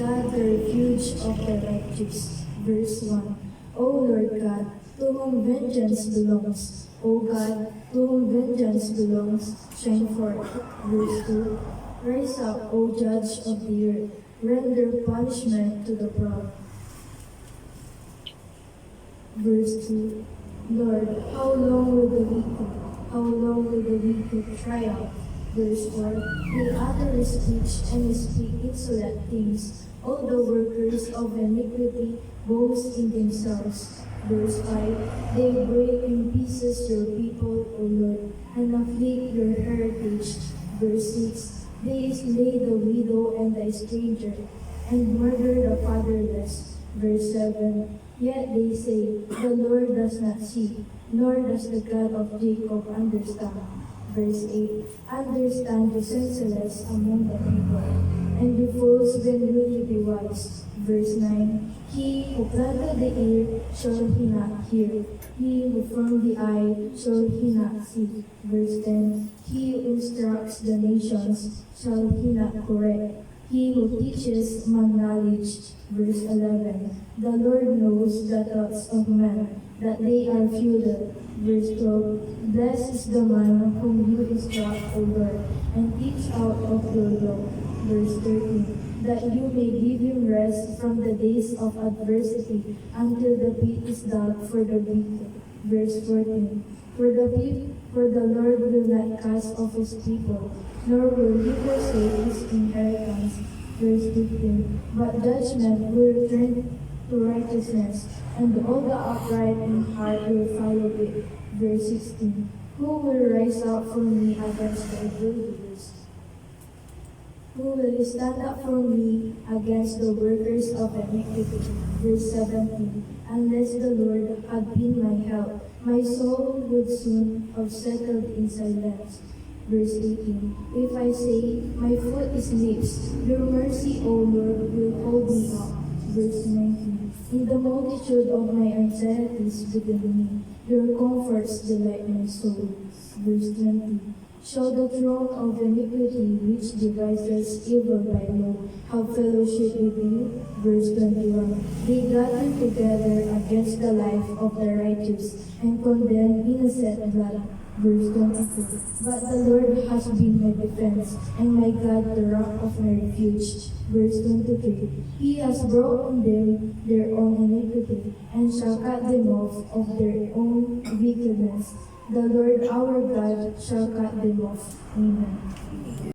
God the refuge of the righteous. Verse 1. O Lord God, to whom vengeance belongs, O God, to whom vengeance belongs, shine forth. Verse 2. Rise up, O Judge of the earth, render punishment to the proud. Verse 2. Lord, how long will the wicked, how long will the wicked triumph? Verse 4. They utter a speech and speak insolent things. All the workers of iniquity boast in themselves. Verse 5. They break in pieces your people, O Lord, and afflict your heritage. Verse 6. They slay the widow and the stranger, and murder the fatherless. Verse 7. Yet they say, the Lord does not see, nor does the God of Jacob understand. Verse 8. Understand the senseless among the people, and the fools then will be wise. Verse 9. He who planted the ear, shall he not hear? He who formed the eye, shall he not see? Verse 10. He who instructs the nations, shall he not correct? He who teaches man knowledge. Verse 11. The Lord knows the thoughts of man, that they are futile. Verse 12. Blessed is the man whom you instruct, O Lord, and teach out of your law. Verse 13. That you may give him rest from the days of adversity, until the pit is dug for the wicked. Verse 14. For the Lord will not cast off his people, nor will he forsake his inheritance. Verse 15. But judgment will return to righteousness, and all the upright in heart will follow it. Verse 16. Who will rise up for me against the evildoers? Who will stand up for me against the workers of iniquity? Verse 17. Unless the Lord had been my help, my soul would soon have settled in silence. Verse 18. If I say, my foot is slips, your mercy, O Lord, will hold me up. Verse 19. In the multitude of my anxieties within me, your comforts delight my soul. Verse 20. Shall the throne of iniquity, which devises evil by law, have fellowship with you? Verse 21. They gather together against the life of the righteous, and condemn innocent blood. Verse 22. But the Lord has been my defense, and my God the rock of my refuge. Verse 23. He has broken them their own iniquity, and shall cut them off of their own wickedness. The Lord our God shall cut them off. Amen.